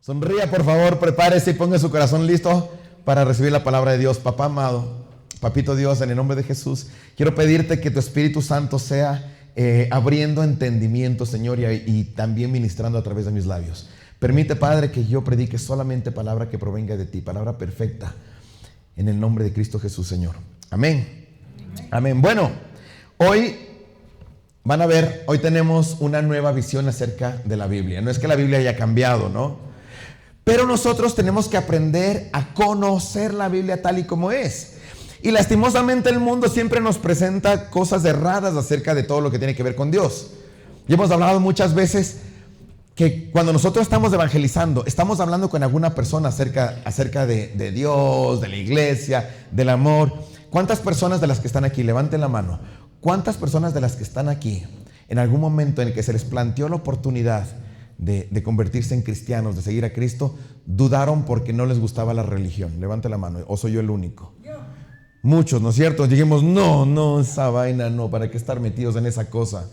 Sonría, por favor, prepárese y ponga su corazón listo para recibir la palabra de Dios. Papá amado, Papito Dios, en el nombre de Jesús, quiero pedirte que tu Espíritu Santo sea abriendo entendimiento, Señor, y también ministrando a través de mis labios. Permite, Padre, que yo predique solamente palabra que provenga de ti, palabra perfecta, en el nombre de Cristo Jesús, Señor. Amén. Amén. Bueno, hoy van a ver, hoy tenemos una nueva visión acerca de la Biblia. No es que la Biblia haya cambiado, ¿no? Pero nosotros tenemos que aprender a conocer la Biblia tal y como es. Y lastimosamente el mundo siempre nos presenta cosas erradas acerca de todo lo que tiene que ver con Dios. Y hemos hablado muchas veces que cuando nosotros estamos evangelizando, estamos hablando con alguna persona acerca de Dios, de la iglesia, del amor. ¿Cuántas personas de las que están aquí, levanten la mano, cuántas personas de las que están aquí, en algún momento en el que se les planteó la oportunidad de convertirse en cristianos, de seguir a Cristo, dudaron porque no les gustaba la religión? Levante la mano. ¿O soy yo el único? Muchos, ¿no es cierto? Dijimos, no, esa vaina no, ¿para qué estar metidos en esa cosa?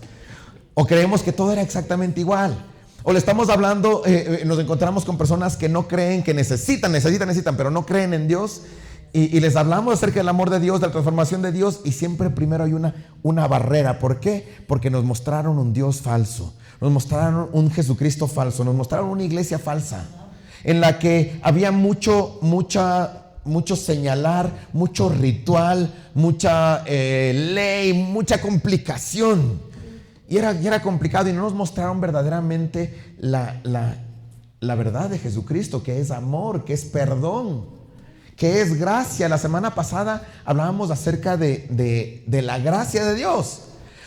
O creemos que todo era exactamente igual. O le estamos hablando, nos encontramos con personas que no creen, que necesitan, pero no creen en Dios. Y les hablamos acerca del amor de Dios, de la transformación de Dios, y siempre primero hay una barrera. ¿Por qué? Porque nos mostraron un Dios falso, nos mostraron un Jesucristo falso, nos mostraron una iglesia falsa, en la que había mucho señalar, mucho ritual, mucha ley, mucha complicación. Y era complicado, y no nos mostraron verdaderamente la verdad de Jesucristo, que es amor, que es perdón, que es gracia. La semana pasada hablábamos acerca de la gracia de Dios,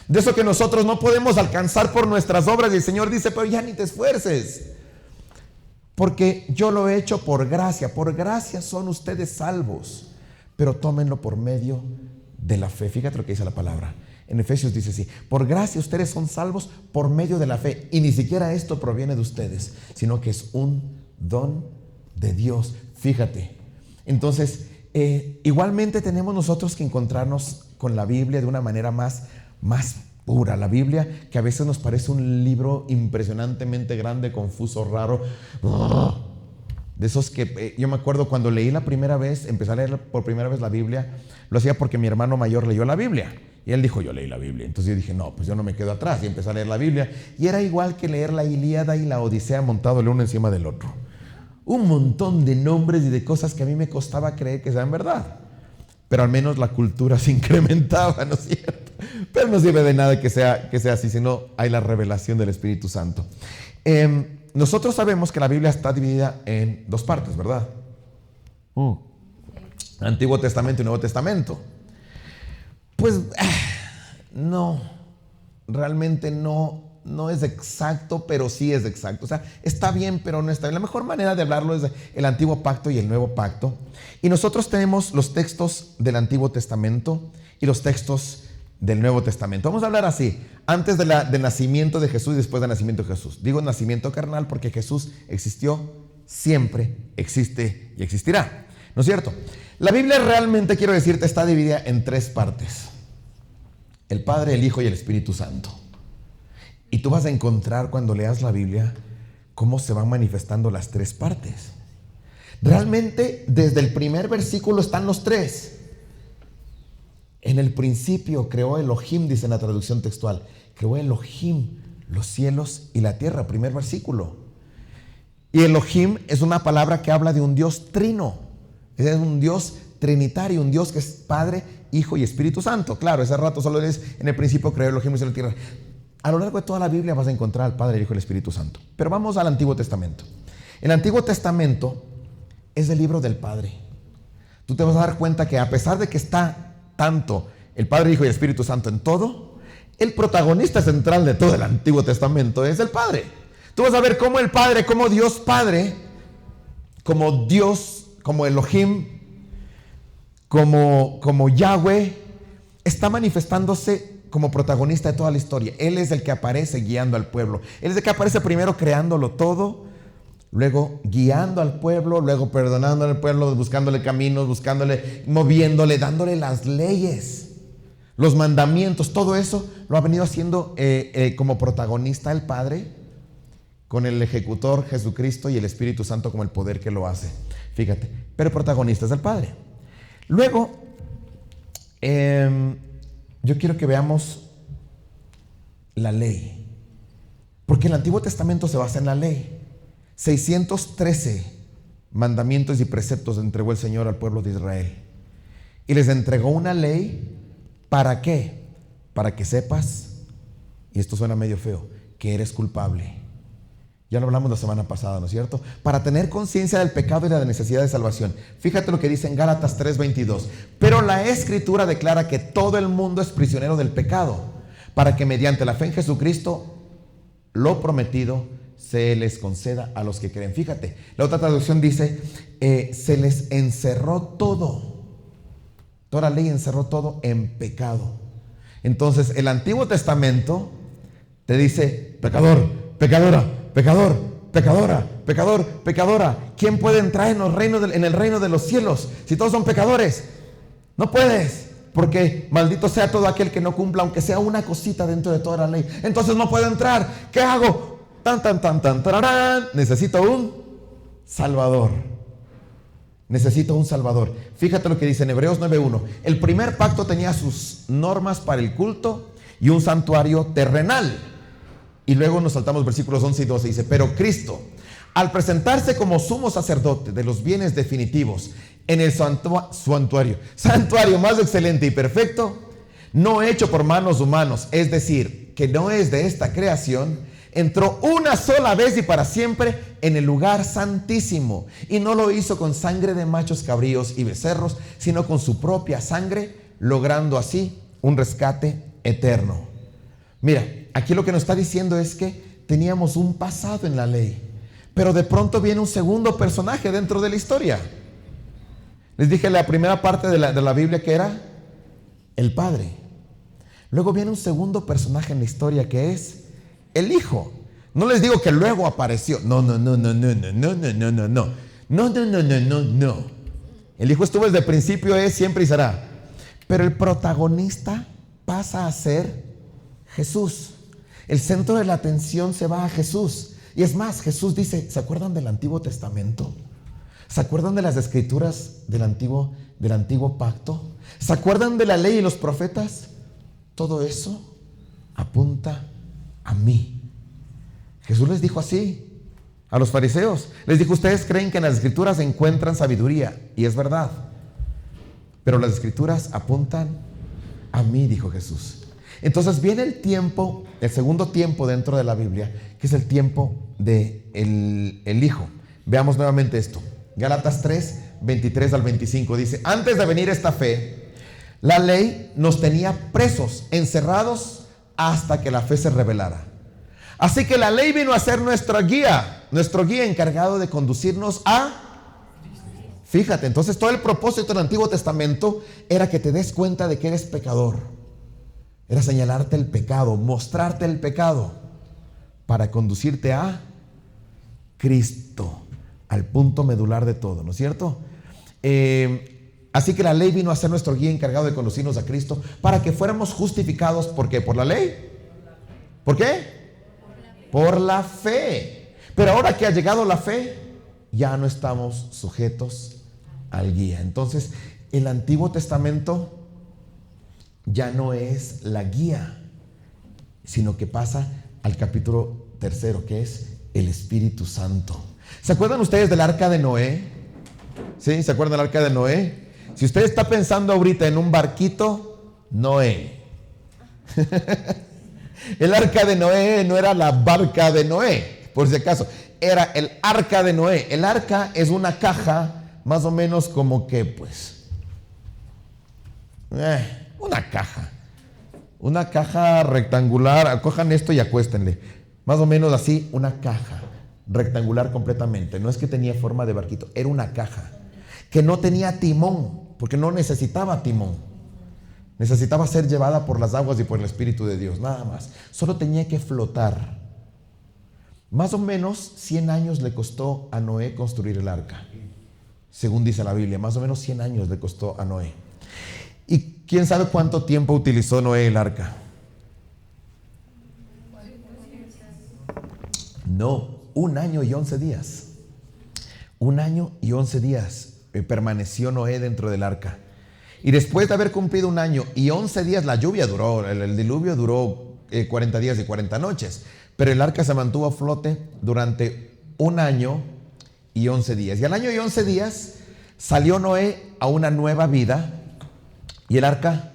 de eso que nosotros no podemos alcanzar por nuestras obras. Y el Señor dice, pero ya ni te esfuerces, porque yo lo he hecho por gracia. Por gracia son ustedes salvos, pero tómenlo por medio de la fe. Fíjate lo que dice la palabra. En Efesios dice así: por gracia ustedes son salvos por medio de la fe. Y ni siquiera esto proviene de ustedes, sino que es un don de Dios. Fíjate. Entonces, igualmente tenemos nosotros que encontrarnos con la Biblia de una manera más pura. La Biblia, que a veces nos parece un libro impresionantemente grande, confuso, raro. De esos que yo me acuerdo cuando leí la primera vez, empecé a leer por primera vez la Biblia, lo hacía porque mi hermano mayor leyó la Biblia. Y él dijo, yo leí la Biblia. Entonces yo dije, no, pues yo no me quedo atrás. Y empecé a leer la Biblia. Y era igual que leer la Ilíada y la Odisea montado el uno encima del otro. Un montón de nombres y de cosas que a mí me costaba creer que sean verdad. Pero al menos la cultura se incrementaba, ¿no es cierto? Pero no sirve de nada que sea así, sino hay la revelación del Espíritu Santo. Nosotros sabemos que la Biblia está dividida en dos partes, ¿verdad? Antiguo Testamento y Nuevo Testamento. Pues no, realmente no es exacto, pero sí es exacto. O sea, está bien, pero no está bien. La mejor manera de hablarlo es el Antiguo Pacto y el Nuevo Pacto. Y nosotros tenemos los textos del Antiguo Testamento y los textos del Nuevo Testamento. Vamos a hablar así, antes del nacimiento de Jesús y después del nacimiento de Jesús. Digo nacimiento carnal porque Jesús existió, siempre existe y existirá. ¿No es cierto? La Biblia realmente, quiero decirte, está dividida en tres partes: el Padre, el Hijo y el Espíritu Santo. Y tú vas a encontrar cuando leas la Biblia cómo se van manifestando las tres partes. Realmente desde el primer versículo están los tres. En el principio creó Elohim, dice en la traducción textual. Creó Elohim los cielos y la tierra, primer versículo. Y Elohim es una palabra que habla de un Dios trino. Es un Dios trinitario, un Dios que es Padre, Hijo y Espíritu Santo. Claro, ese rato solo es en el principio creó Elohim los cielos y la tierra. A lo largo de toda la Biblia vas a encontrar al Padre, el Hijo y el Espíritu Santo. Pero vamos al Antiguo Testamento. El Antiguo Testamento es el libro del Padre. Tú te vas a dar cuenta que a pesar de que está tanto el Padre, el Hijo y el Espíritu Santo en todo, el protagonista central de todo el Antiguo Testamento es el Padre. Tú vas a ver cómo el Padre, como Dios Padre, como Dios, como Elohim, como Yahweh, está manifestándose como protagonista de toda la historia. Él es el que aparece guiando al pueblo. Él es el que aparece primero creándolo todo, luego guiando al pueblo, luego perdonando al pueblo, buscándole caminos, moviéndole, dándole las leyes, los mandamientos. Todo eso lo ha venido haciendo como protagonista el Padre, con el ejecutor Jesucristo y el Espíritu Santo como el poder que lo hace. Fíjate, pero el protagonista es el Padre. Luego, yo quiero que veamos la ley, porque el Antiguo Testamento se basa en la ley. 613 mandamientos y preceptos entregó el Señor al pueblo de Israel. Y les entregó una ley, ¿para qué? Para que sepas, y esto suena medio feo, que eres culpable. Ya lo hablamos la semana pasada, ¿no es cierto? Para tener conciencia del pecado y de la necesidad de salvación. Fíjate lo que dice en Gálatas 3:22. Pero la Escritura declara que todo el mundo es prisionero del pecado, para que mediante la fe en Jesucristo, lo prometido se les conceda a los que creen. Fíjate, la otra traducción dice, se les encerró todo. Toda la ley encerró todo en pecado. Entonces, el Antiguo Testamento te dice, pecador, pecadora, pecador, pecadora, pecador, pecadora. ¿Quién puede entrar en el reino de los cielos si todos son pecadores? No puedes, porque maldito sea todo aquel que no cumpla, aunque sea una cosita dentro de toda la ley. Entonces no puedo entrar. ¿Qué hago? Tararán. Necesito un Salvador. Necesito un Salvador. Fíjate lo que dice en Hebreos 9:1. El primer pacto tenía sus normas para el culto y un santuario terrenal. Y luego nos saltamos versículos 11 y 12. Dice, pero Cristo, al presentarse como sumo sacerdote de los bienes definitivos en el santuario más excelente y perfecto, no hecho por manos humanos, es decir, que no es de esta creación, entró una sola vez y para siempre en el lugar santísimo, y no lo hizo con sangre de machos cabríos y becerros, sino con su propia sangre, logrando así un rescate eterno. Mira, aquí lo que nos está diciendo es que teníamos un pasado en la ley, pero de pronto viene un segundo personaje dentro de la historia. Les dije la primera parte de la Biblia que era el Padre. Luego viene un segundo personaje en la historia que es el Hijo. No les digo que luego apareció. No. El Hijo estuvo desde el principio, es, siempre y será. Pero el protagonista pasa a ser Jesús. El centro de la atención se va a Jesús. Y es más, Jesús dice, ¿se acuerdan del Antiguo Testamento? ¿Se acuerdan de las escrituras del antiguo pacto? ¿Se acuerdan de la ley y los profetas? Todo eso apunta a mí. Jesús les dijo así a los fariseos. Les dijo, ustedes creen que en las escrituras encuentran sabiduría, y es verdad, pero las escrituras apuntan a mí, dijo Jesús. Entonces viene el tiempo, el segundo tiempo dentro de la Biblia, que es el tiempo de el Hijo. Veamos nuevamente esto. Gálatas 3, 23 al 25 dice, antes de venir esta fe, la ley nos tenía presos, encerrados, hasta que la fe se revelara. Así que la ley vino a ser nuestro guía encargado de conducirnos a... Fíjate, entonces todo el propósito del Antiguo Testamento era que te des cuenta de que eres pecador. Era señalarte el pecado, mostrarte el pecado, para conducirte a Cristo, al punto medular de todo, ¿no es cierto? Así que la ley vino a ser nuestro guía encargado de conducirnos a Cristo, para que fuéramos justificados. ¿Por qué? ¿Por la ley? ¿Por qué? Por la fe. Pero ahora que ha llegado la fe, ya no estamos sujetos al guía. Entonces, el Antiguo Testamento ya no es la guía, sino que pasa al capítulo 3, que es el Espíritu Santo. ¿Se acuerdan ustedes del arca de Noé? ¿Sí? ¿Se acuerdan del arca de Noé? Si usted está pensando ahorita en un barquito, Noé. El arca de Noé no era la barca de Noé, por si acaso, era el arca de Noé. El arca es una caja, más o menos como que, pues, una caja rectangular. Cojan esto y acuéstenle. Más o menos así, una caja rectangular completamente. No es que tenía forma de barquito, era una caja que no tenía timón, porque no necesitaba timón. Necesitaba ser llevada por las aguas y por el Espíritu de Dios, nada más. Solo tenía que flotar. Más o menos 100 años le costó a Noé construir el arca. Según dice la Biblia, más o menos 100 años le costó a Noé. ¿Y quién sabe cuánto tiempo utilizó Noé el arca? No, 1 año y 11 días. 1 año y 11 días permaneció Noé dentro del arca. Y después de haber cumplido 1 año y 11 días, la lluvia duró, el diluvio duró 40 días y 40 noches. Pero el arca se mantuvo a flote durante 1 año y 11 días. Y al año y 11 días salió Noé a una nueva vida. Y el arca,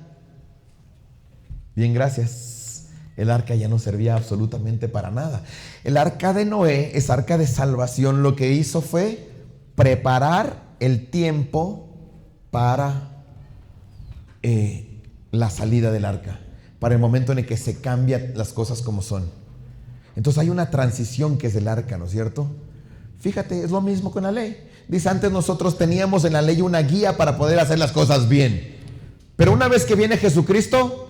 bien, gracias, el arca ya no servía absolutamente para nada. El arca de Noé es arca de salvación. Lo que hizo fue preparar el tiempo para la salida del arca, para el momento en el que se cambian las cosas como son. Entonces hay una transición que es el arca, ¿no es cierto? Fíjate, es lo mismo con la ley. Dice, antes nosotros teníamos en la ley una guía para poder hacer las cosas bien. Pero una vez que viene Jesucristo,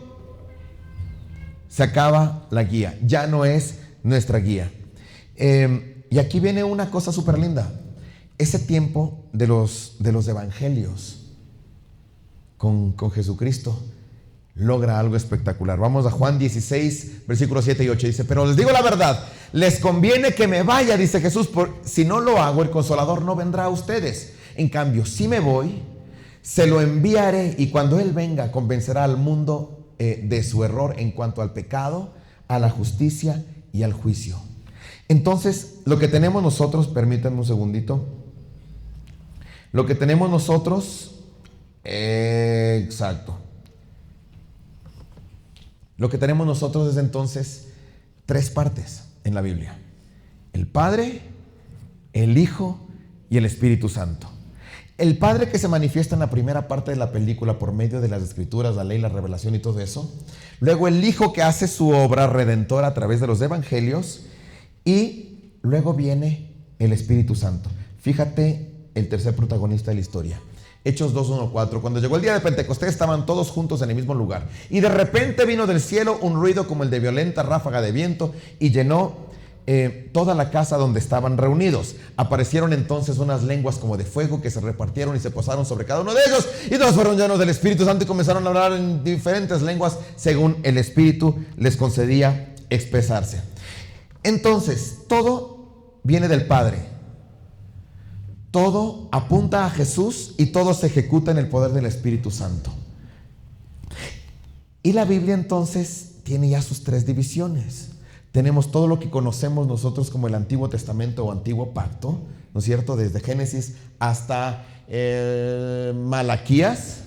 se acaba la guía. Ya no es nuestra guía. Y aquí viene una cosa súper linda. Ese tiempo de los evangelios con Jesucristo logra algo espectacular. Vamos a Juan 16, versículos 7 y 8. Dice, pero les digo la verdad, les conviene que me vaya, dice Jesús, si no lo hago, el Consolador no vendrá a ustedes. En cambio, si me voy, se lo enviaré, y cuando Él venga, convencerá al mundo de su error en cuanto al pecado, a la justicia y al juicio. Entonces, lo que tenemos nosotros, permítanme un segundito, lo que tenemos nosotros, exacto. Lo que tenemos nosotros es entonces 3 partes en la Biblia: el Padre, el Hijo y el Espíritu Santo. El Padre, que se manifiesta en la primera parte de la película por medio de las Escrituras, la ley, la revelación y todo eso. Luego el Hijo, que hace su obra redentora a través de los evangelios. Y luego viene el Espíritu Santo. Fíjate el tercer protagonista de la historia. Hechos 2:1-4. Cuando llegó el día de Pentecostés, estaban todos juntos en el mismo lugar. Y de repente vino del cielo un ruido como el de violenta ráfaga de viento y llenó toda la casa donde estaban reunidos. Aparecieron entonces unas lenguas como de fuego que se repartieron y se posaron sobre cada uno de ellos. Y todos fueron llenos del Espíritu Santo y comenzaron a hablar en diferentes lenguas según el Espíritu les concedía expresarse. Entonces, todo viene del Padre. Todo apunta a Jesús y todo se ejecuta en el poder del Espíritu Santo. Y la Biblia entonces tiene ya sus 3 divisiones. Tenemos todo lo que conocemos nosotros como el Antiguo Testamento o Antiguo Pacto, ¿no es cierto? Desde Génesis hasta Malaquías.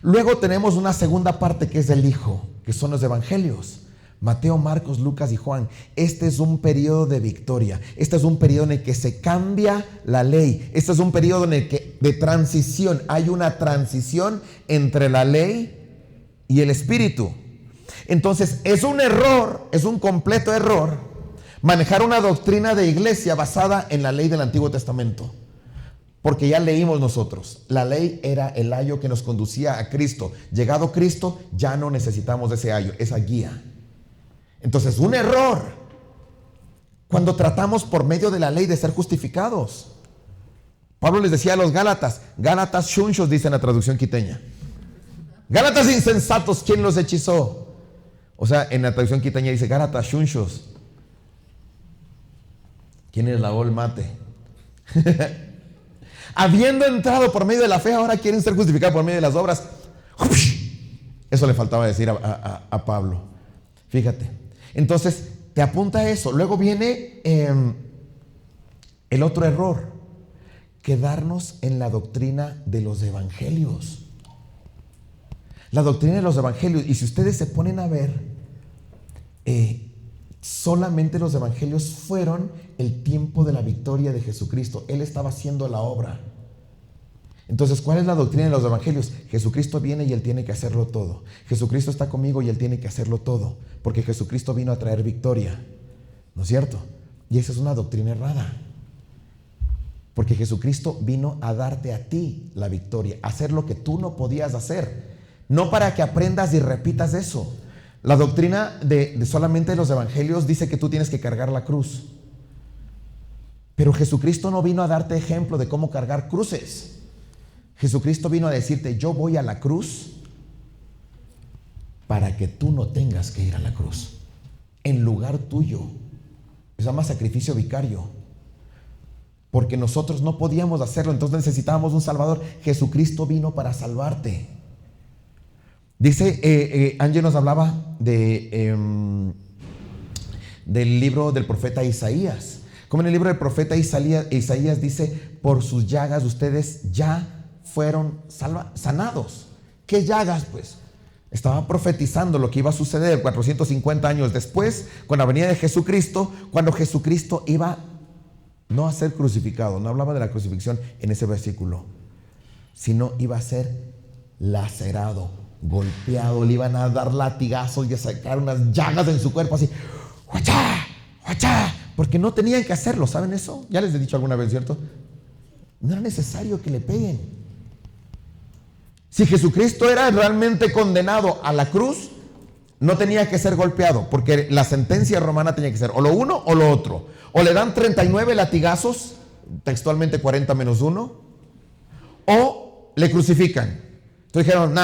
Luego tenemos una segunda parte que es el Hijo, que son los evangelios. Mateo, Marcos, Lucas y Juan. Este es un periodo de victoria. Este es un periodo en el que se cambia la ley. Este es un periodo en el que de transición. Hay una transición entre la ley y el Espíritu. Entonces es un error, es un completo error manejar una doctrina de iglesia basada en la ley del Antiguo Testamento. Porque ya leímos nosotros, la ley era el ayo que nos conducía a Cristo. Llegado Cristo, ya no necesitamos de ese ayo, esa guía. Entonces, un error cuando tratamos por medio de la ley de ser justificados. Pablo les decía a los Gálatas, Gálatas chunchos, dice en la traducción quiteña. Gálatas insensatos, ¿quién los hechizó? O sea, en la traducción quiteña dice Gálatas chunchos. ¿Quién les lavó el mate? Habiendo entrado por medio de la fe, ahora quieren ser justificados por medio de las obras. Eso le faltaba decir a Pablo. Fíjate. Entonces, te apunta a eso. Luego viene el otro error. Quedarnos en la doctrina de los evangelios. La doctrina de los evangelios. Y si ustedes se ponen a ver, solamente los evangelios fueron el tiempo de la victoria de Jesucristo. Él estaba haciendo la obra. Entonces, ¿cuál es la doctrina de los evangelios? Jesucristo viene y Él tiene que hacerlo todo. Jesucristo está conmigo y Él tiene que hacerlo todo. Porque Jesucristo vino a traer victoria. ¿No es cierto? Y esa es una doctrina errada. Porque Jesucristo vino a darte a ti la victoria. A hacer lo que tú no podías hacer. No para que aprendas y repitas eso. La doctrina de solamente los evangelios dice que tú tienes que cargar la cruz. Pero Jesucristo no vino a darte ejemplo de cómo cargar cruces. Jesucristo vino a decirte, yo voy a la cruz para que tú no tengas que ir a la cruz. En lugar tuyo, Se llama sacrificio vicario. Porque nosotros no podíamos hacerlo, entonces necesitábamos un Salvador. Jesucristo vino para salvarte. Dice, Ángel nos hablaba del libro del profeta Isaías. Como en el libro del profeta Isaías dice, por sus llagas ustedes ya fueron sanados. ¿Qué llagas? Pues estaba profetizando lo que iba a suceder 450 años después, con la venida de Jesucristo, cuando Jesucristo iba no a ser crucificado. No hablaba de la crucifixión en ese versículo, sino iba a ser lacerado, golpeado. Le iban a dar latigazos y a sacar unas llagas en su cuerpo así, ¡huachá! ¡huachá! Porque no tenían que hacerlo. ¿Saben eso? Ya les he dicho alguna vez, ¿cierto? No era necesario que le peguen. Si Jesucristo era realmente condenado a la cruz, no tenía que ser golpeado, porque la sentencia romana tenía que ser o lo uno o lo otro. O le dan 39 latigazos, textualmente 40 menos 1, o le crucifican. Entonces dijeron,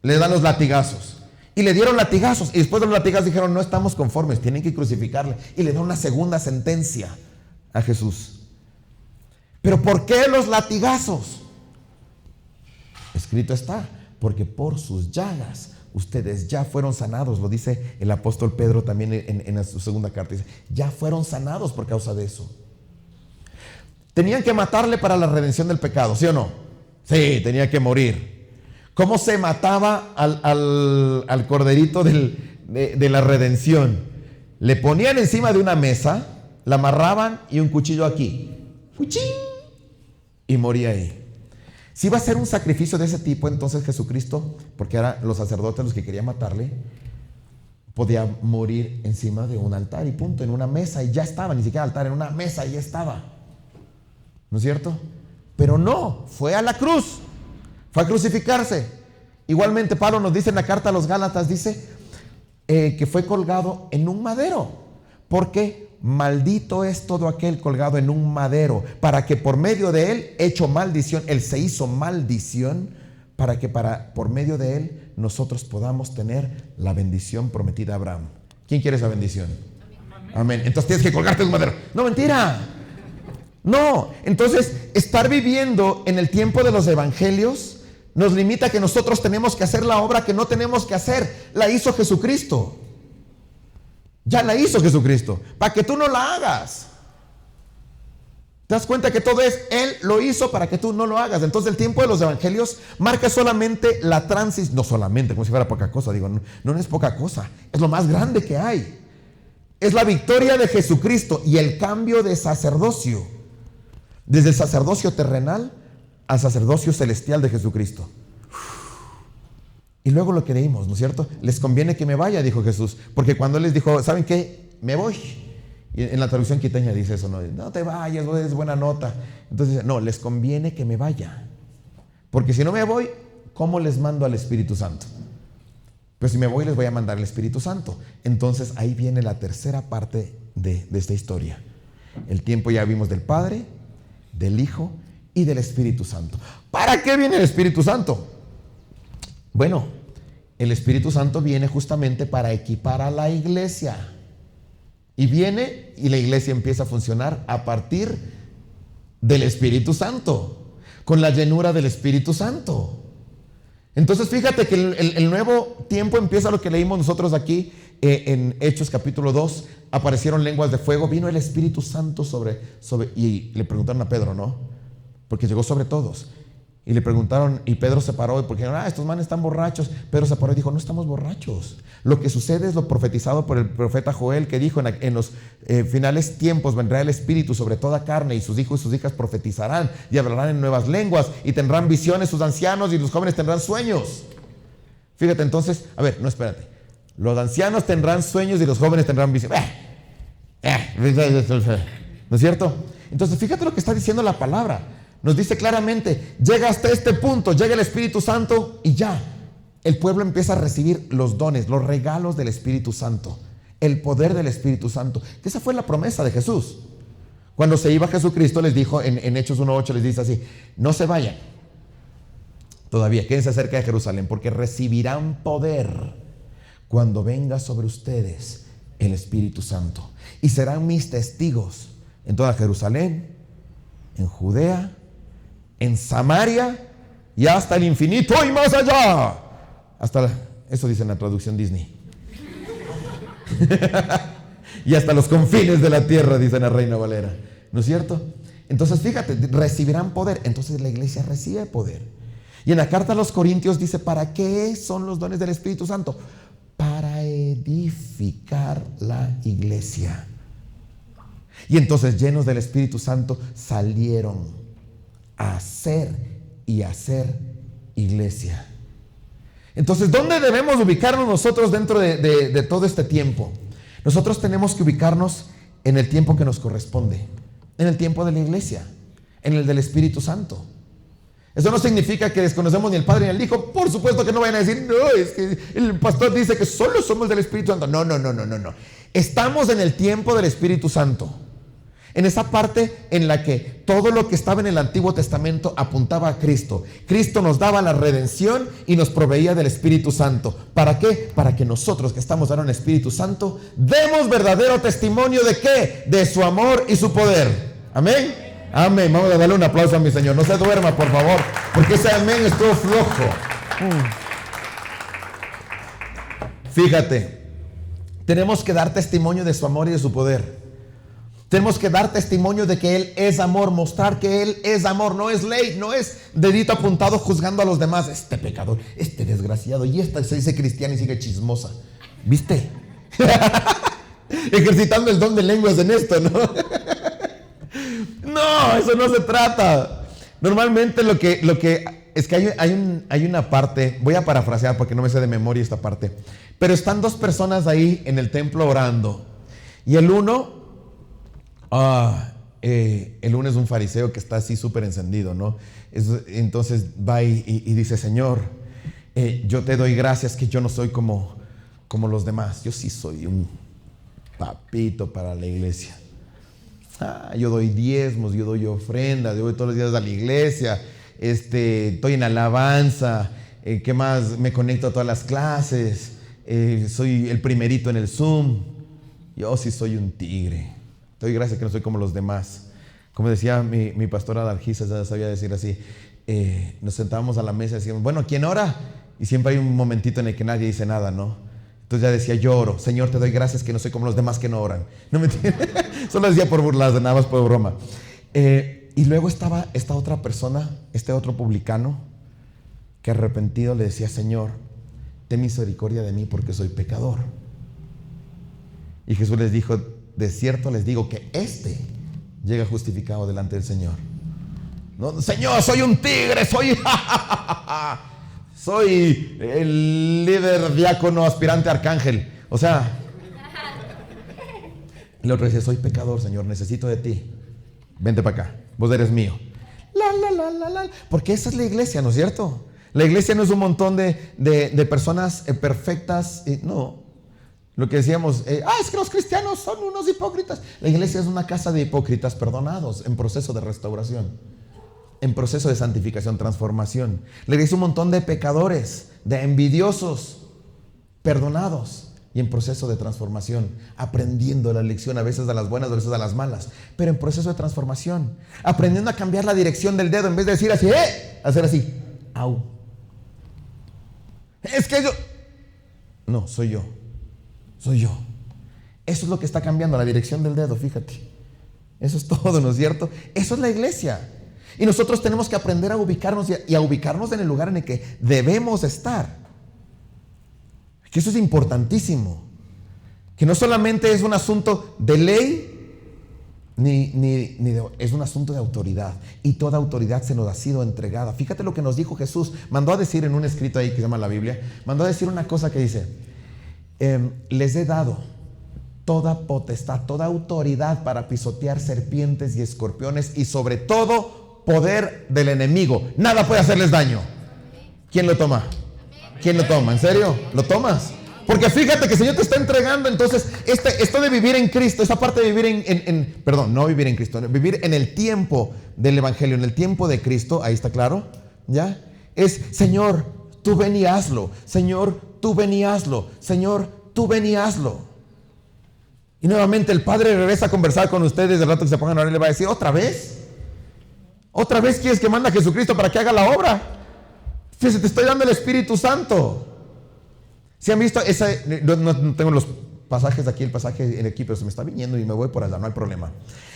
le dan los latigazos. Y le dieron latigazos, y después de los latigazos dijeron, no estamos conformes, tienen que crucificarle. Y le dan una segunda sentencia a Jesús. ¿Pero por qué los latigazos? Escrito está, porque por sus llagas ustedes ya fueron sanados. Lo dice el apóstol Pedro también en su segunda carta. Dice, ya fueron sanados por causa de eso. Tenían que matarle para la redención del pecado, ¿sí o no? Sí, tenía que morir. ¿Cómo se mataba al corderito de la redención? Le ponían encima de una mesa, la amarraban y un cuchillo aquí. ¡Fuchín! Y moría ahí. Si iba a ser un sacrificio de ese tipo, entonces Jesucristo, porque eran los sacerdotes los que querían matarle, podía morir encima de un altar y punto, en una mesa y ya estaba, ni siquiera altar, en una mesa y ya estaba. ¿No es cierto? Pero no, fue a la cruz, fue a crucificarse. Igualmente Pablo nos dice en la carta a los Gálatas, dice que fue colgado en un madero. ¿Por qué? Maldito es todo aquel colgado en un madero, para que por medio de él, hecho maldición, él se hizo maldición, para que por medio de él nosotros podamos tener la bendición prometida a Abraham. ¿Quién quiere esa bendición? Amén. Entonces tienes que colgarte en un madero. No, mentira. No. Entonces, estar viviendo en el tiempo de los evangelios nos limita a que nosotros tenemos que hacer la obra que no tenemos que hacer. La hizo Jesucristo. Ya la hizo Jesucristo, para que tú no la hagas. ¿Te das cuenta que todo es Él lo hizo para que tú no lo hagas? Entonces el tiempo de los evangelios marca solamente la transición, no solamente, como si fuera poca cosa, digo, no es poca cosa, es lo más grande que hay. Es la victoria de Jesucristo y el cambio de sacerdocio, desde el sacerdocio terrenal al sacerdocio celestial de Jesucristo. Y luego lo que leímos, ¿no es cierto? Les conviene que me vaya, dijo Jesús. Porque cuando Él les dijo, ¿saben qué? Me voy. Y en la traducción quiteña dice eso, no te vayas, no es buena nota. Entonces dice, no, les conviene que me vaya. Porque si no me voy, ¿cómo les mando al Espíritu Santo? Pues si me voy, les voy a mandar el Espíritu Santo. Entonces ahí viene la tercera parte de esta historia. El tiempo ya vimos del Padre, del Hijo y del Espíritu Santo. ¿Para qué viene el Espíritu Santo? Bueno, el Espíritu Santo viene justamente para equipar a la iglesia. Y viene y la iglesia empieza a funcionar a partir del Espíritu Santo, con la llenura del Espíritu Santo. Entonces fíjate que el nuevo tiempo empieza lo que leímos nosotros aquí en Hechos capítulo 2. Aparecieron lenguas de fuego, vino el Espíritu Santo sobre y le preguntaron a Pedro, ¿no? Porque llegó sobre todos. Y le preguntaron, y Pedro se paró, porque dijeron, estos manes están borrachos. Pedro se paró y dijo, no estamos borrachos. Lo que sucede es lo profetizado por el profeta Joel, que dijo, en los finales tiempos vendrá el Espíritu sobre toda carne, y sus hijos y sus hijas profetizarán, y hablarán en nuevas lenguas, y tendrán visiones sus ancianos, y los jóvenes tendrán sueños. Fíjate, entonces, a ver, no, espérate. Los ancianos tendrán sueños, y los jóvenes tendrán visiones. ¿No es cierto? Entonces, fíjate lo que está diciendo la palabra. Nos dice claramente, llega hasta este punto, llega el Espíritu Santo y ya, el pueblo empieza a recibir los dones, los regalos del Espíritu Santo, el poder del Espíritu Santo. Esa fue la promesa de Jesús. Cuando se iba Jesucristo les dijo, en Hechos 1:8 les dice así, no se vayan todavía, quédense cerca de Jerusalén, porque recibirán poder cuando venga sobre ustedes el Espíritu Santo. Y serán mis testigos en toda Jerusalén, en Judea, en Samaria y hasta el infinito y más allá. Eso dice en la traducción Disney. Y hasta los confines de la tierra, dice la Reina Valera. ¿No es cierto? Entonces fíjate, recibirán poder. Entonces la iglesia recibe poder. Y en la carta a los Corintios dice, ¿para qué son los dones del Espíritu Santo? Para edificar la iglesia. Y entonces, llenos del Espíritu Santo, salieron a hacer y hacer iglesia. Entonces, ¿dónde debemos ubicarnos nosotros dentro de todo este tiempo? Nosotros tenemos que ubicarnos en el tiempo que nos corresponde, en el tiempo de la iglesia, en el del Espíritu Santo. Eso no significa que desconocemos ni el Padre ni el Hijo. Por supuesto que no vayan a decir, no, es que el pastor dice que solo somos del Espíritu Santo. No. Estamos en el tiempo del Espíritu Santo. En esa parte en la que todo lo que estaba en el Antiguo Testamento apuntaba a Cristo. Cristo nos daba la redención y nos proveía del Espíritu Santo. ¿Para qué? Para que nosotros que estamos ahora en el Espíritu Santo demos verdadero testimonio ¿de qué? De su amor y su poder. Amén. Amén. Vamos a darle un aplauso a mi Señor. No se duerma, por favor, porque ese amén estuvo flojo. Fíjate, tenemos que dar testimonio de su amor y de su poder. Tenemos que dar testimonio de que Él es amor, mostrar que Él es amor, no es ley, no es dedito apuntado juzgando a los demás. Este pecador, este desgraciado, y esta se dice cristiana y sigue chismosa. ¿Viste? Ejercitando el don de lenguas en esto, ¿no? No, eso no se trata. Normalmente lo que es que hay una parte, voy a parafrasear porque no me sé de memoria esta parte, pero están dos personas ahí en el templo orando, y el uno es un fariseo que está así súper encendido, ¿no? Entonces va y dice, Señor, yo te doy gracias que yo no soy como los demás. Yo sí soy un papito para la iglesia. Yo doy diezmos, yo doy ofrendas, yo voy todos los días a la iglesia, estoy en alabanza, ¿qué más? Me conecto a todas las clases, soy el primerito en el Zoom. Yo sí soy un tigre. Doy gracias que no soy como los demás. Como decía mi pastora Dalgisa, ya sabía decir así, nos sentábamos a la mesa y decíamos, bueno, ¿quién ora? Y siempre hay un momentito en el que nadie dice nada, ¿no? Entonces ya decía, yo oro, Señor, te doy gracias que no soy como los demás que no oran. ¿No me entiendes? Solo decía por burlarse, nada más por broma. Y luego estaba esta otra persona, este otro publicano, que arrepentido le decía, Señor, ten misericordia de mí porque soy pecador. Y Jesús les dijo, de cierto les digo que llega justificado delante del Señor. No, Señor, soy un tigre, soy el líder diácono aspirante arcángel. O sea, el otro dice, soy pecador, Señor, necesito de ti. Vente para acá, vos eres mío. Porque esa es la iglesia, ¿no es cierto? La iglesia no es un montón de personas perfectas, no. Lo que decíamos, es que los cristianos son unos hipócritas. La iglesia es una casa de hipócritas perdonados en proceso de restauración, en proceso de santificación, transformación. La iglesia es un montón de pecadores, de envidiosos, perdonados y en proceso de transformación, aprendiendo la lección, a veces de las buenas, a veces de las malas, pero en proceso de transformación, aprendiendo a cambiar la dirección del dedo, en vez de decir así, hacer así, au. Es que yo, no, soy yo. Eso es lo que está cambiando la dirección del dedo, fíjate. Eso es todo, ¿no es cierto? Eso es la iglesia. Y nosotros tenemos que aprender a ubicarnos y a ubicarnos en el lugar en el que debemos estar. Que eso es importantísimo. Que no solamente es un asunto de ley, es un asunto de autoridad. Y toda autoridad se nos ha sido entregada. Fíjate lo que nos dijo Jesús. Mandó a decir en un escrito ahí que se llama la Biblia, mandó a decir una cosa que dice, les he dado toda potestad, toda autoridad para pisotear serpientes y escorpiones y sobre todo poder del enemigo. Nada puede hacerles daño. ¿Quién lo toma? ¿Quién lo toma? ¿En serio? ¿Lo tomas? Porque fíjate que el Señor te está entregando. Entonces esto de vivir en Cristo, esa parte de vivir no vivir en Cristo, vivir en el tiempo del Evangelio, en el tiempo de Cristo, ahí está claro, ¿ya? Es, Señor, tú ven y hazlo. Señor, tú ven y hazlo. Señor, tú ven y hazlo. Y nuevamente el Padre regresa a conversar con ustedes. El rato que se pongan a orar le va a decir, ¿otra vez? ¿Otra vez quieres que manda a Jesucristo para que haga la obra? Fíjate, te estoy dando el Espíritu Santo. ¿Sí han visto ese? No tengo los pasajes aquí, el pasaje en aquí, pero se me está viniendo y me voy por allá, no hay problema.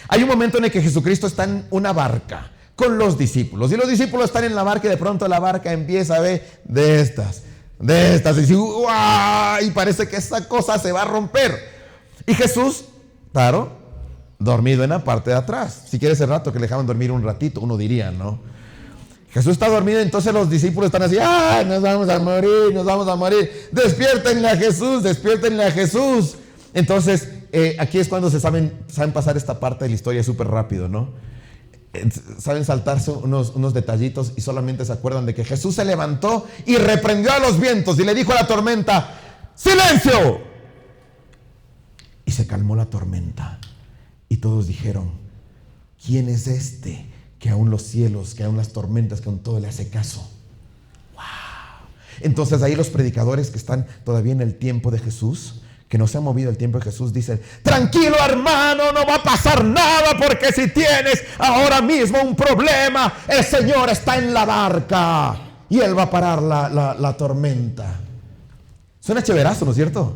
Hay un momento en el que Jesucristo está en una barca con los discípulos. Y los discípulos están en la barca y de pronto la barca empieza a ver de estas. Y dice, ¡guau! Y parece que esa cosa se va a romper. Y Jesús, claro, dormido en la parte de atrás. Si quieres ese rato que le dejaban dormir un ratito, uno diría, ¿no? Jesús está dormido, entonces los discípulos están así, ¡ah! Nos vamos a morir. Despiértenle a Jesús. Entonces, aquí es cuando saben pasar esta parte de la historia súper rápido, ¿no? Saben saltarse unos detallitos y solamente se acuerdan de que Jesús se levantó y reprendió a los vientos y le dijo a la tormenta, ¡silencio! Y se calmó la tormenta. Y todos dijeron, ¿quién es este que aún los cielos, que aún las tormentas, que aún todo le hace caso? ¡Wow! Entonces ahí los predicadores que están todavía en el tiempo de Jesús, que no se ha movido el tiempo de Jesús, dicen, tranquilo hermano, no va a pasar nada, porque si tienes ahora mismo un problema, el Señor está en la barca y Él va a parar la tormenta. Suena chéverazo, ¿no es cierto?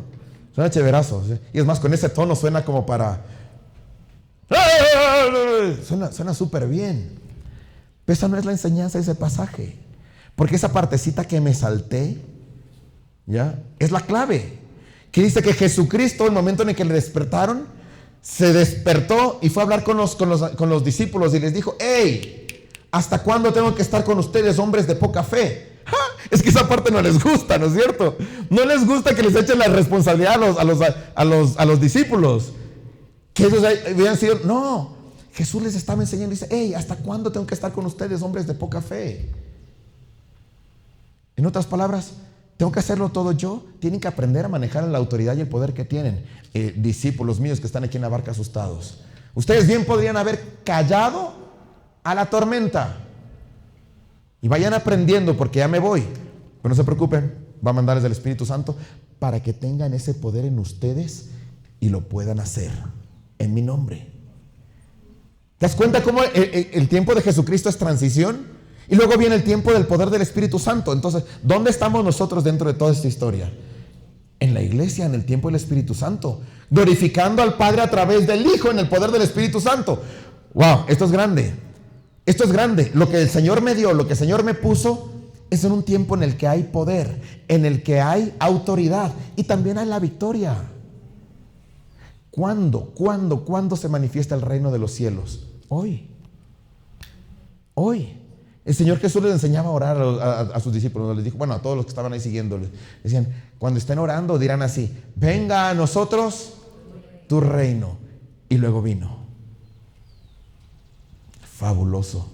Suena chéverazo, ¿sí? Y es más, con ese tono suena como para... Suena súper bien. Pero esa no es la enseñanza de ese pasaje, porque esa partecita que me salté, ¿ya? Es la clave. Que dice que Jesucristo, el momento en el que le despertaron, se despertó y fue a hablar con los discípulos y les dijo, hey, ¿hasta cuándo tengo que estar con ustedes, hombres de poca fe? ¡Ja! Es que esa parte no les gusta, ¿no es cierto? No les gusta que les echen la responsabilidad a los discípulos. Que ellos habían sido... No, Jesús les estaba enseñando y dice, hey, ¿hasta cuándo tengo que estar con ustedes, hombres de poca fe? En otras palabras, ¿tengo que hacerlo todo yo? Tienen que aprender a manejar la autoridad y el poder que tienen. Discípulos míos que están aquí en la barca asustados. Ustedes bien podrían haber callado a la tormenta. Y vayan aprendiendo, porque ya me voy. Pero no se preocupen, va a mandarles el Espíritu Santo para que tengan ese poder en ustedes y lo puedan hacer en mi nombre. ¿Te das cuenta cómo el tiempo de Jesucristo es transición? Y luego viene el tiempo del poder del Espíritu Santo. Entonces, ¿dónde estamos nosotros dentro de toda esta historia? En la iglesia, en el tiempo del Espíritu Santo, glorificando al Padre a través del Hijo en el poder del Espíritu Santo. ¡Wow! Esto es grande. Esto es grande. Lo que el Señor me dio, lo que el Señor me puso, es en un tiempo en el que hay poder, en el que hay autoridad y también hay la victoria. ¿Cuándo se manifiesta el reino de los cielos? Hoy. El Señor Jesús les enseñaba a orar a sus discípulos. Les dijo, bueno, a todos los que estaban ahí siguiéndole. Decían, cuando estén orando dirán así, venga a nosotros tu reino. Y luego vino. Fabuloso.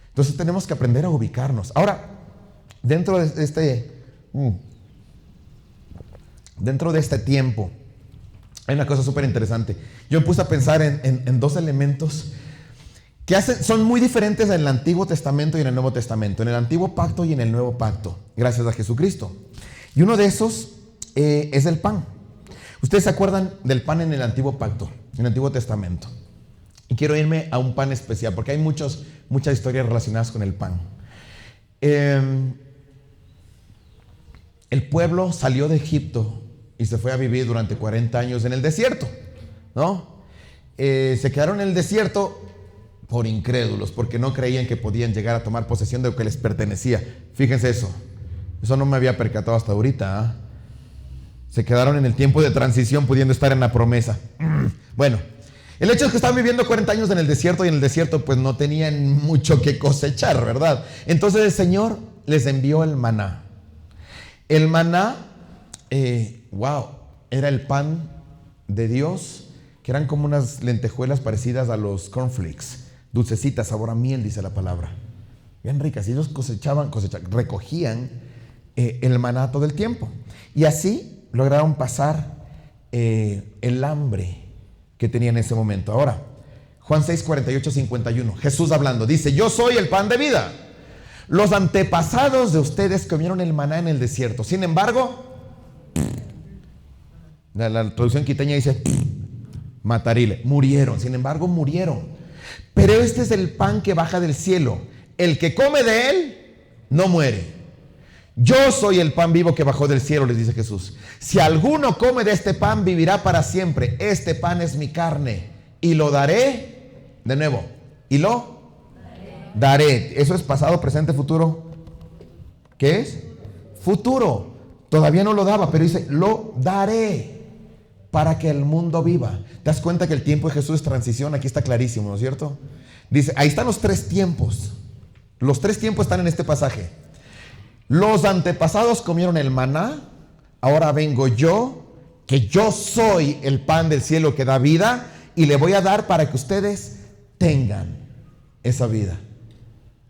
Entonces tenemos que aprender a ubicarnos. Ahora, dentro de este tiempo, hay una cosa súper interesante. Yo me puse a pensar en dos elementos que son muy diferentes en el Antiguo Testamento y en el Nuevo Testamento, en el Antiguo Pacto y en el Nuevo Pacto, gracias a Jesucristo. Y uno de esos es el pan. Ustedes se acuerdan del pan en el Antiguo Pacto, en el Antiguo Testamento. Y quiero irme a un pan especial, porque hay muchas historias relacionadas con el pan. El pueblo salió de Egipto y se fue a vivir durante 40 años en el desierto, ¿no? Se quedaron en el desierto por incrédulos, porque no creían que podían llegar a tomar posesión de lo que les pertenecía. Fíjense eso no me había percatado hasta ahorita, ¿eh? Se quedaron en el tiempo de transición pudiendo estar en la promesa. Bueno, el hecho es que estaban viviendo 40 años en el desierto y en el desierto pues no tenían mucho que cosechar, ¿verdad? Entonces el Señor les envió el maná. El maná, era el pan de Dios, que eran como unas lentejuelas parecidas a los cornflakes, dulcecitas, sabor a miel, dice la palabra. Bien ricas. Y ellos recogían el maná todo el tiempo. Y así lograron pasar el hambre que tenía en ese momento. Ahora, Juan 6, 48, 51, Jesús hablando, dice, yo soy el pan de vida. Los antepasados de ustedes comieron el maná en el desierto. Sin embargo, la traducción quiteña dice, matarile. Murieron, sin embargo murieron. Pero este es el pan que baja del cielo. El que come de él no muere. Yo soy el pan vivo que bajó del cielo, les dice Jesús. Si alguno come de este pan, vivirá para siempre. Este pan es mi carne y lo daré, de nuevo, y lo daré. Eso es pasado, presente, futuro. ¿Qué es? Futuro. Todavía no lo daba, pero dice, lo daré para que el mundo viva. ¿Te das cuenta que el tiempo de Jesús es transición? Aquí está clarísimo, ¿no es cierto? Dice, ahí están los 3 tiempos. Los 3 tiempos están en este pasaje. Los antepasados comieron el maná. Ahora vengo yo, que yo soy el pan del cielo que da vida, y le voy a dar para que ustedes tengan esa vida.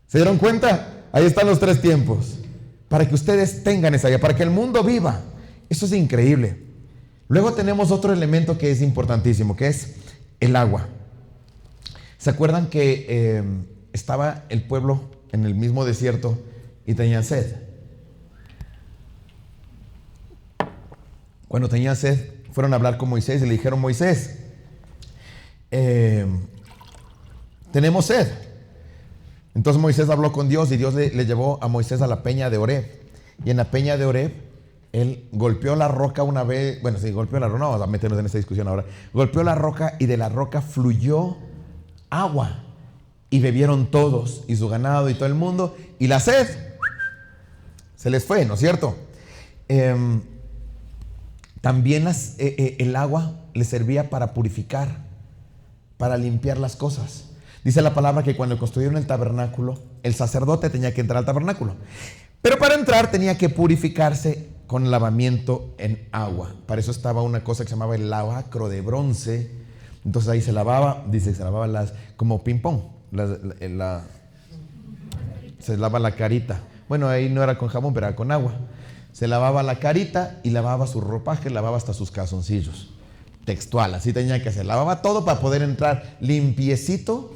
¿Se dieron cuenta? Ahí están los 3 tiempos. Para que ustedes tengan esa vida, para que el mundo viva. Eso es increíble. Luego tenemos otro elemento que es importantísimo, que es el agua. ¿Se acuerdan que estaba el pueblo en el mismo desierto y tenían sed? Cuando tenían sed, fueron a hablar con Moisés y le dijeron, Moisés, tenemos sed. Entonces Moisés habló con Dios y Dios le llevó a Moisés a la peña de Horeb. Y en la peña de Horeb, él golpeó la roca una vez. Bueno, sí, golpeó la roca. No vamos a meternos en esta discusión ahora. Golpeó la roca y de la roca fluyó agua. Y bebieron todos, y su ganado y todo el mundo. Y la sed se les fue, ¿no es cierto? También el agua les servía para purificar, para limpiar las cosas. Dice la palabra que cuando construyeron el tabernáculo, el sacerdote tenía que entrar al tabernáculo. Pero para entrar tenía que purificarse con lavamiento en agua. Para eso estaba una cosa que se llamaba el lavacro de bronce. Entonces ahí se lavaba, dice, se lavaban las, como ping pong, se lava la carita. Bueno, ahí no era con jabón, pero era con agua. Se lavaba la carita y lavaba su ropaje, lavaba hasta sus calzoncillos. Textual, así tenía que hacer. Lavaba todo para poder entrar limpiecito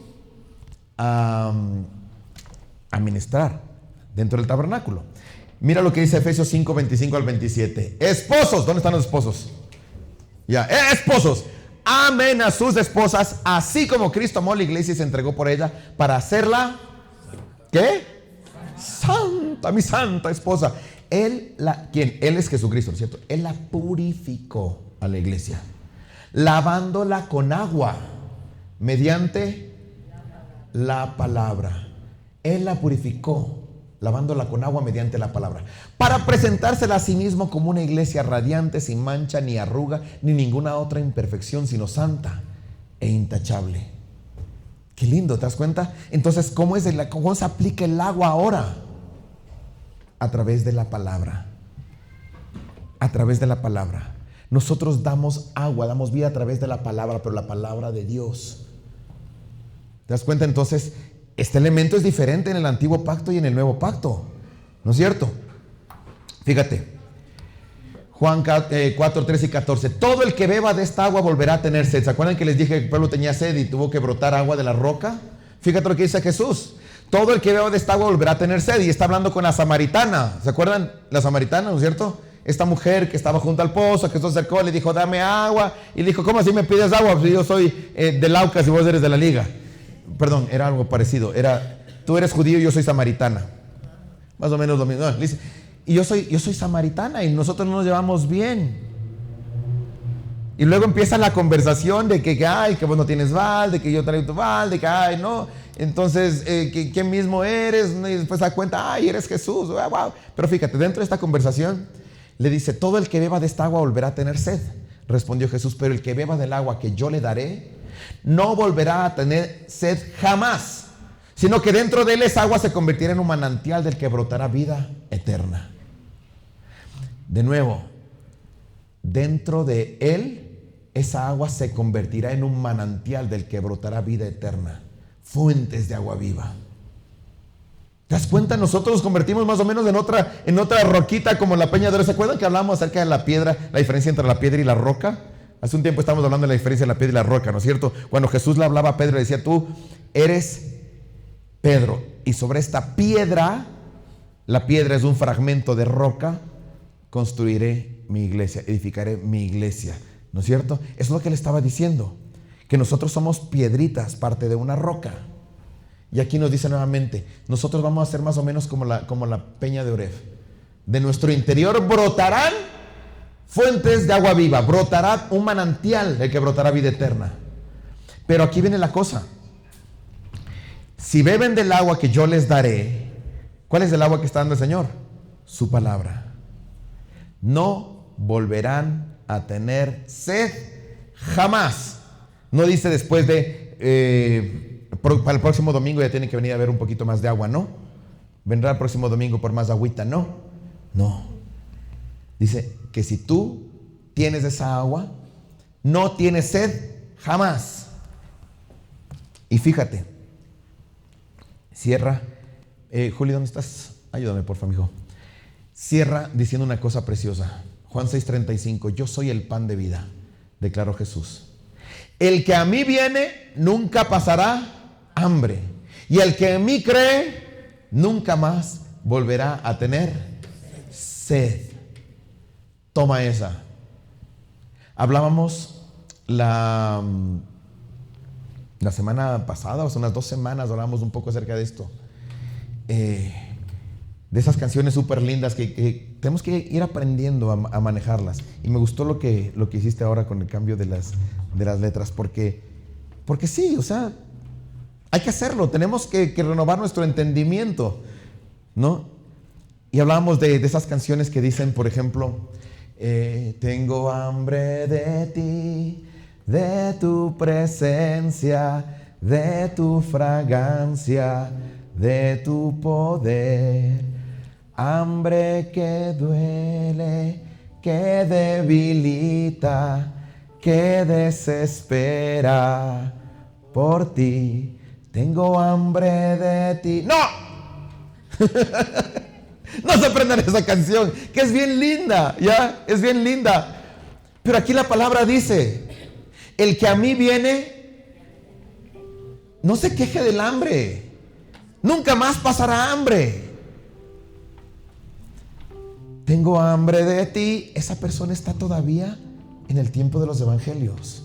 a ministrar dentro del tabernáculo. Mira lo que dice Efesios 5, 25 al 27. Esposos, ¿dónde están los esposos? Ya, esposos, amen a sus esposas, así como Cristo amó a la iglesia y se entregó por ella para hacerla, ¿qué? Santa, mi santa esposa. ¿Quién? Él es Jesucristo, ¿no es cierto? Él la purificó a la iglesia, lavándola con agua mediante la palabra. Él la purificó, lavándola con agua mediante la palabra, para presentársela a sí mismo como una iglesia radiante, sin mancha, ni arruga, ni ninguna otra imperfección, sino santa e intachable. Qué lindo, ¿te das cuenta? Entonces, ¿cómo se aplica el agua ahora? A través de la palabra. A través de la palabra. Nosotros damos agua, damos vida a través de la palabra, pero la palabra de Dios. ¿Te das cuenta? Entonces, este elemento es diferente en el antiguo pacto y en el nuevo pacto, ¿no es cierto? Fíjate, Juan 4, 13 y 14. Todo el que beba de esta agua volverá a tener sed. ¿Se acuerdan que les dije que el pueblo tenía sed y tuvo que brotar agua de la roca? Fíjate lo que dice Jesús. Todo el que beba de esta agua volverá a tener sed. Y está hablando con la samaritana. ¿Se acuerdan? La samaritana, ¿no es cierto? Esta mujer que estaba junto al pozo, que Jesús se acercó, le dijo, dame agua. Y le dijo, ¿cómo así me pides agua? Pues yo soy de Laucas y vos eres de la Liga. Perdón, era algo parecido. Tú eres judío y yo soy samaritana. Más o menos lo mismo. No, dice, y yo soy samaritana y nosotros no nos llevamos bien. Y luego empieza la conversación de que vos no tienes balde, que yo traigo tu balde, que no. Entonces, ¿quién mismo eres? Y después se da cuenta, eres Jesús. Wow. Pero fíjate, dentro de esta conversación le dice, todo el que beba de esta agua volverá a tener sed. Respondió Jesús, pero el que beba del agua que yo le daré, no volverá a tener sed jamás, sino que dentro de él esa agua se convertirá en un manantial del que brotará vida eterna. De nuevo, dentro de él esa agua se convertirá en un manantial del que brotará vida eterna, fuentes de agua viva. ¿Te das cuenta? Nosotros nos convertimos más o menos en otra roquita como la peña de Horeb. ¿Se acuerdan que hablamos acerca de la piedra, la diferencia entre la piedra y la roca? Hace un tiempo estábamos hablando de la diferencia de la piedra y la roca, ¿no es cierto? Cuando Jesús le hablaba a Pedro, le decía, tú eres Pedro, y sobre esta piedra, la piedra es un fragmento de roca, construiré mi iglesia, edificaré mi iglesia, ¿no es cierto? Eso es lo que le estaba diciendo. que nosotros somos piedritas, parte de una roca. Y aquí nos dice nuevamente, nosotros vamos a ser más o menos como la peña de Oreb. De nuestro interior brotarán fuentes de agua viva, brotará un manantial del que brotará vida eterna. Pero aquí viene la cosa. Si beben del agua que yo les daré, ¿cuál es el agua que está dando el Señor? Su palabra. No volverán a tener sed jamás. No dice después de, para el próximo domingo ya tienen que venir a ver un poquito más de agua, ¿no? Vendrá el próximo domingo por más agüita, ¿no? No. Dice que si tú tienes esa agua, no tienes sed jamás. Y fíjate, cierra, Juli, ¿dónde estás? Ayúdame, por favor, mijo. Cierra diciendo una cosa preciosa. Juan 6:35, yo soy el pan de vida, declaró Jesús. El que a mí viene nunca pasará hambre, y el que en mí cree nunca más volverá a tener sed. Toma esa. Hablábamos la semana pasada, o sea, unas 2 semanas, hablábamos un poco acerca de esto. De esas canciones súper lindas que tenemos que ir aprendiendo a manejarlas. Y me gustó lo que hiciste ahora con el cambio de las letras, porque sí, o sea, hay que hacerlo, tenemos que renovar nuestro entendimiento, ¿no? Y hablábamos de esas canciones que dicen, por ejemplo, tengo hambre de ti, de tu presencia, de tu fragancia, de tu poder. Hambre que duele, que debilita, que desespera por ti. Tengo hambre de ti. ¡No! No se aprendan esa canción, que es bien linda, ¿ya? Es bien linda. Pero aquí la palabra dice, el que a mí viene, no se queje del hambre. Nunca más pasará hambre. Tengo hambre de ti. Esa persona está todavía en el tiempo de los evangelios.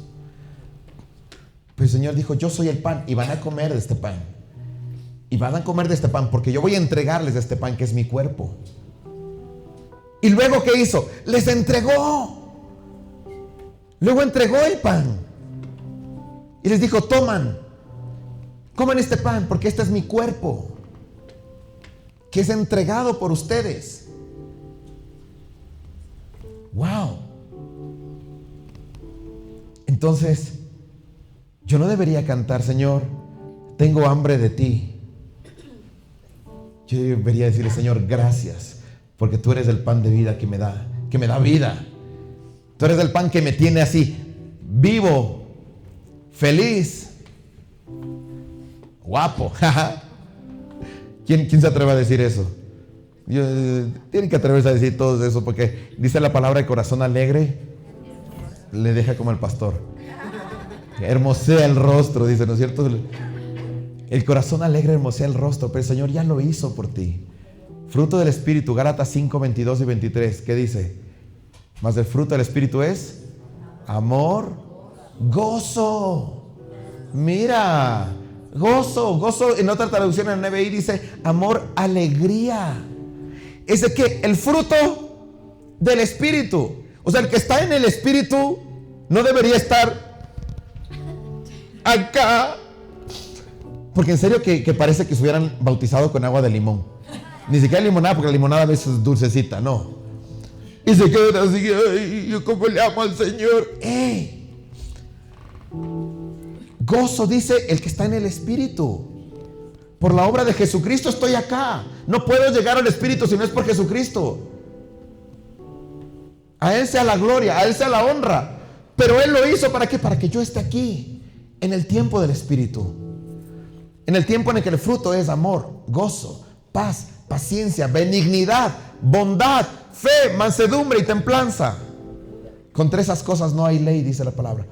Pues el Señor dijo, yo soy el pan y van a comer de este pan. Y van a comer de este pan porque yo voy a entregarles de este pan que es mi cuerpo. Y luego, ¿qué hizo? Les entregó. Luego entregó el pan. Y les dijo, coman este pan porque este es mi cuerpo, que es entregado por ustedes. Wow. Entonces, yo no debería cantar, Señor, tengo hambre de ti. Yo debería decirle, Señor, gracias, porque tú eres el pan de vida que me da vida. Tú eres el pan que me tiene así, vivo, feliz, guapo. ¿Quién se atreve a decir eso? Tienen que atreverse a decir todo eso, porque dice la palabra de corazón alegre le deja como el pastor. Hermosea el rostro, dice, ¿no es cierto? El corazón alegre hermosea el rostro, pero el Señor ya lo hizo por ti. Fruto del Espíritu, Gálatas 5, 22 y 23, ¿qué dice? Mas el fruto del Espíritu es amor, gozo. Mira, gozo. En otra traducción en el NBI dice amor, alegría. Es de que el fruto del Espíritu, o sea, el que está en el Espíritu no debería estar acá. Porque en serio que parece que se hubieran bautizado con agua de limón. Ni siquiera limonada, porque la limonada a veces es dulcecita, no. Y se quedan así, ay, yo como le amo al Señor. Gozo, dice el que está en el Espíritu. Por la obra de Jesucristo estoy acá. No puedo llegar al Espíritu si no es por Jesucristo. A Él sea la gloria, a Él sea la honra. Pero Él lo hizo, ¿para qué? Para que yo esté aquí, en el tiempo del Espíritu. En el tiempo en el que el fruto es amor, gozo, paz, paciencia, benignidad, bondad, fe, mansedumbre y templanza. Contra esas cosas no hay ley, dice la palabra.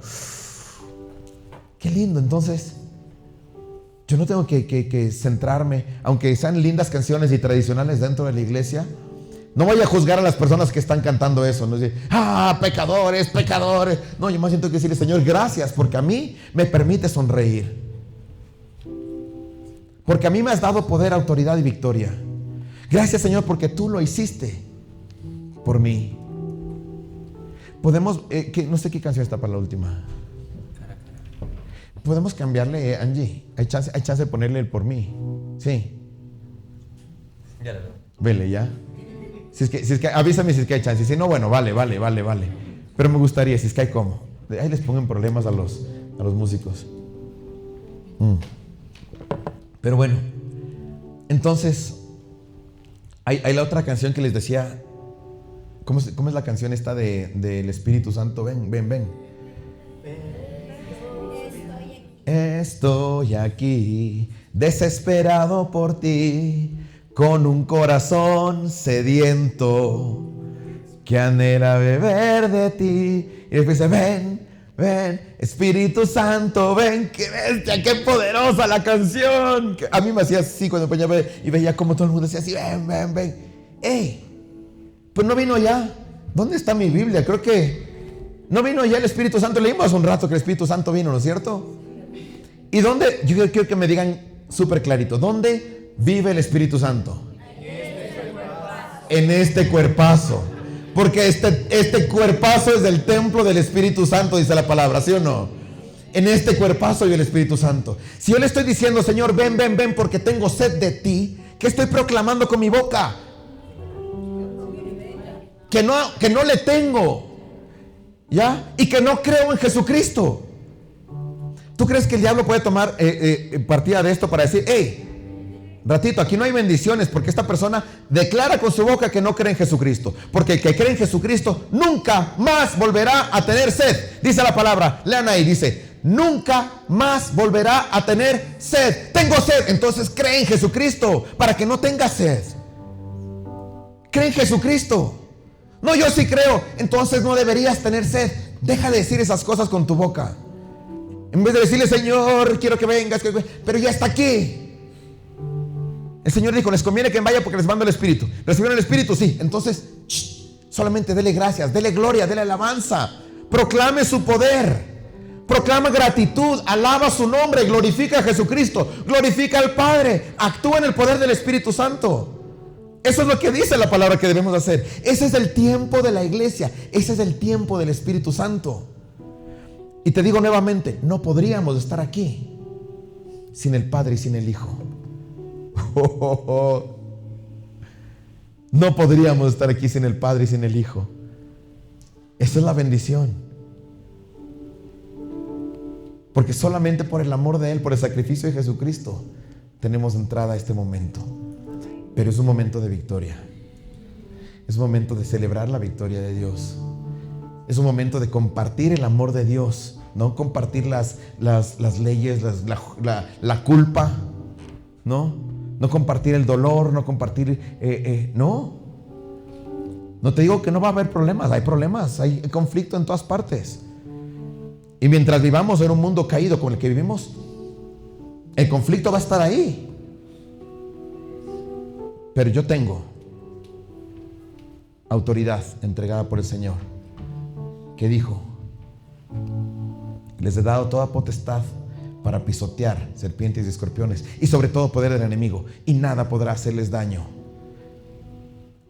Qué lindo. Entonces, yo no tengo que centrarme, aunque sean lindas canciones y tradicionales dentro de la iglesia, No voy a juzgar a las personas que están cantando eso. No decir, pecadores, pecadores. No, yo más siento que decirle, Señor, gracias, porque a mí me permite sonreír. Porque a mí me has dado poder, autoridad y victoria. Gracias, Señor, porque tú lo hiciste por mí. Podemos, no sé qué canción está para la última. Podemos cambiarle, Angie. Hay chance de ponerle el por mí. Sí. Ya lo veo. Vele, ya. Si es que, avísame si es que hay chance. Si no, bueno, vale. Pero me gustaría, si es que hay cómo. Ahí les pongan problemas a los músicos. Pero bueno, entonces, hay la otra canción que les decía. ¿Cómo es la canción esta del Espíritu Santo? Ven. Estoy aquí, desesperado por ti, con un corazón sediento que anhela beber de ti. Y después dice, ven, Espíritu Santo, ven. ¡Qué bestia, qué poderosa la canción! A mí me hacía así cuando ponía y veía como todo el mundo decía así, ven. ¡Ey! Pues no vino ya. ¿Dónde está mi Biblia? Creo que no vino ya el Espíritu Santo. Leímos hace un rato que el Espíritu Santo vino, ¿no es cierto? ¿Y dónde? Yo quiero que me digan súper clarito. ¿Dónde vive el Espíritu Santo? En este cuerpazo. Porque este cuerpazo es del templo del Espíritu Santo, dice la palabra, ¿sí o no? En este cuerpazo vive el Espíritu Santo. Si yo le estoy diciendo, Señor, ven, porque tengo sed de ti, ¿qué estoy proclamando con mi boca? Que no le tengo, ¿ya? Y que no creo en Jesucristo. ¿Tú crees que el diablo puede tomar partida de esto para decir, ratito, aquí no hay bendiciones, porque esta persona declara con su boca que no cree en Jesucristo? Porque el que cree en Jesucristo nunca más volverá a tener sed. Dice la palabra, lean ahí, dice, nunca más volverá a tener sed. Tengo sed, entonces cree en Jesucristo para que no tenga sed. Cree en Jesucristo. No, yo sí creo, entonces no deberías tener sed. Deja de decir esas cosas con tu boca. En vez de decirle, Señor, quiero que vengas, pero ya está aquí. El Señor dijo, les conviene que vaya porque les mando el Espíritu. ¿Recibieron el Espíritu? Sí. Entonces, solamente dele gracias, dele gloria, dele alabanza. Proclame su poder. Proclama gratitud, alaba su nombre, glorifica a Jesucristo, glorifica al Padre, actúa en el poder del Espíritu Santo. Eso es lo que dice la palabra que debemos hacer. Ese es el tiempo de la iglesia. Ese es el tiempo del Espíritu Santo. Y te digo nuevamente, no podríamos estar aquí sin el Padre y sin el Hijo. No podríamos estar aquí sin el Padre y sin el Hijo. Esa es la bendición. Porque solamente por el amor de Él, por el sacrificio de Jesucristo, tenemos entrada a este momento. Pero es un momento de victoria. Es un momento de celebrar la victoria de Dios. Es un momento de compartir el amor de Dios. No compartir las leyes, la culpa. No compartir el dolor. No compartir... No te digo que no va a haber problemas. Hay problemas, hay conflicto en todas partes. Y mientras vivamos en un mundo caído como el que vivimos, el conflicto va a estar ahí. Pero yo tengo autoridad entregada por el Señor, que dijo, les he dado toda potestad para pisotear serpientes y escorpiones y sobre todo poder del enemigo, y nada podrá hacerles daño.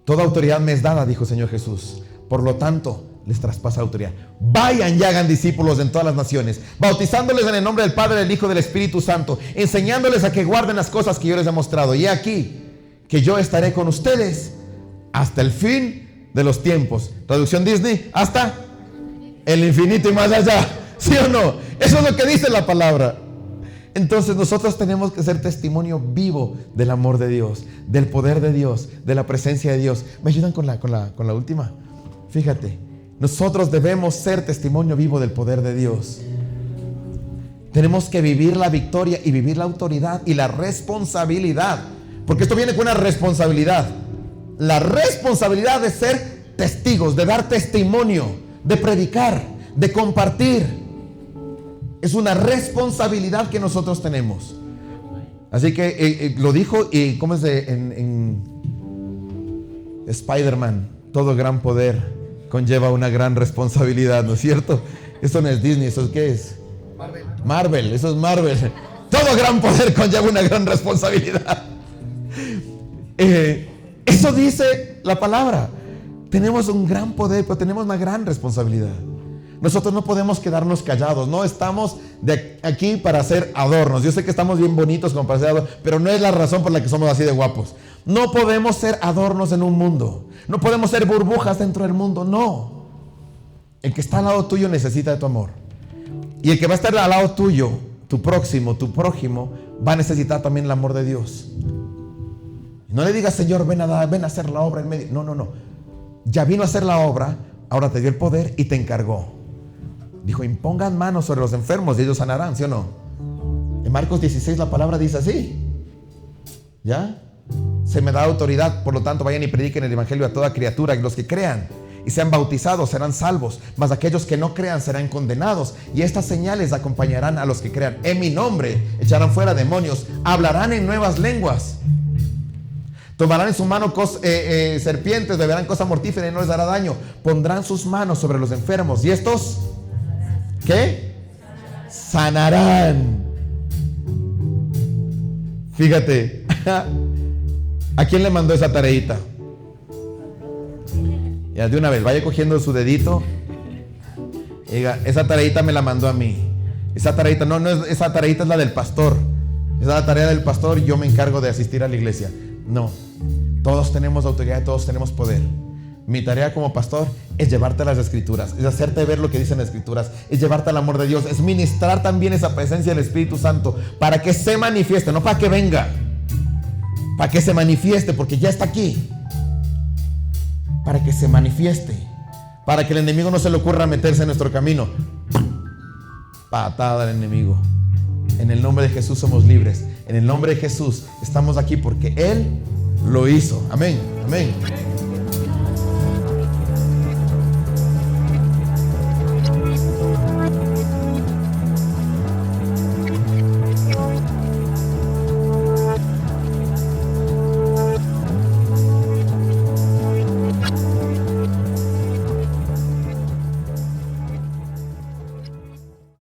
Toda autoridad me es dada, dijo el Señor Jesús. Por lo tanto, les traspasa autoridad. Vayan y hagan discípulos en todas las naciones, bautizándoles en el nombre del Padre, del Hijo y del Espíritu Santo, enseñándoles a que guarden las cosas que yo les he mostrado. Y he aquí que yo estaré con ustedes hasta el fin de los tiempos. Traducción Disney, hasta el infinito y más allá. ¿Sí o no? Eso es lo que dice la palabra. Entonces nosotros tenemos que ser testimonio vivo del amor de Dios, del poder de Dios, de la presencia de Dios. ¿Me ayudan con la última? Fíjate, nosotros debemos ser testimonio vivo del poder de Dios. Tenemos que vivir la victoria y vivir la autoridad y la responsabilidad. Porque esto viene con una responsabilidad. La responsabilidad de ser testigos, de dar testimonio, de predicar, de compartir. Es una responsabilidad que nosotros tenemos. Así que lo dijo, y ¿cómo es Spider-Man, todo gran poder conlleva una gran responsabilidad, ¿no es cierto? Eso no es Disney, ¿eso qué es? Marvel, eso es Marvel. Todo gran poder conlleva una gran responsabilidad. Eso dice la palabra. Tenemos un gran poder, pero tenemos una gran responsabilidad. Nosotros no podemos quedarnos callados. No estamos aquí para hacer adornos. Yo sé que estamos bien bonitos como para hacer adornos, pero no es la razón por la que somos así de guapos. No podemos ser adornos en un mundo. No podemos ser burbujas dentro del mundo. No. El que está al lado tuyo necesita de tu amor. Y el que va a estar al lado tuyo, tu próximo, tu prójimo, va a necesitar también el amor de Dios. No le digas, Señor, ven a hacer la obra en medio. No, no, no. Ya vino a hacer la obra, ahora te dio el poder y te encargó. Dijo, impongan manos sobre los enfermos y ellos sanarán, ¿sí o no? En Marcos 16 la palabra dice así. ¿Ya? Se me da autoridad, por lo tanto vayan y prediquen el evangelio a toda criatura, y los que crean y sean bautizados serán salvos, mas aquellos que no crean serán condenados. Y estas señales acompañarán a los que crean. En mi nombre echarán fuera demonios, hablarán en nuevas lenguas, tomarán en su mano serpientes, beberán cosa mortífera y no les hará daño. Pondrán sus manos sobre los enfermos y estos, ¿qué? Sanarán. Fíjate, ¿a quién le mandó esa tareita? Ya de una vez, vaya cogiendo su dedito y diga, esa tareita me la mandó a mí. Esa tareita, esa tareita es la del pastor. Esa es la tarea del pastor y yo me encargo de asistir a la iglesia. No, todos tenemos autoridad, todos tenemos poder. Mi tarea como pastor es llevarte a las escrituras, es hacerte ver lo que dicen las escrituras, es llevarte al amor de Dios, es ministrar también esa presencia del Espíritu Santo para que se manifieste, no para que venga, para que se manifieste, porque ya está aquí. Para que se manifieste, para que el enemigo no se le ocurra meterse en nuestro camino. Patada al enemigo. En el nombre de Jesús somos libres. En el nombre de Jesús estamos aquí porque Él lo hizo. Amén, amén.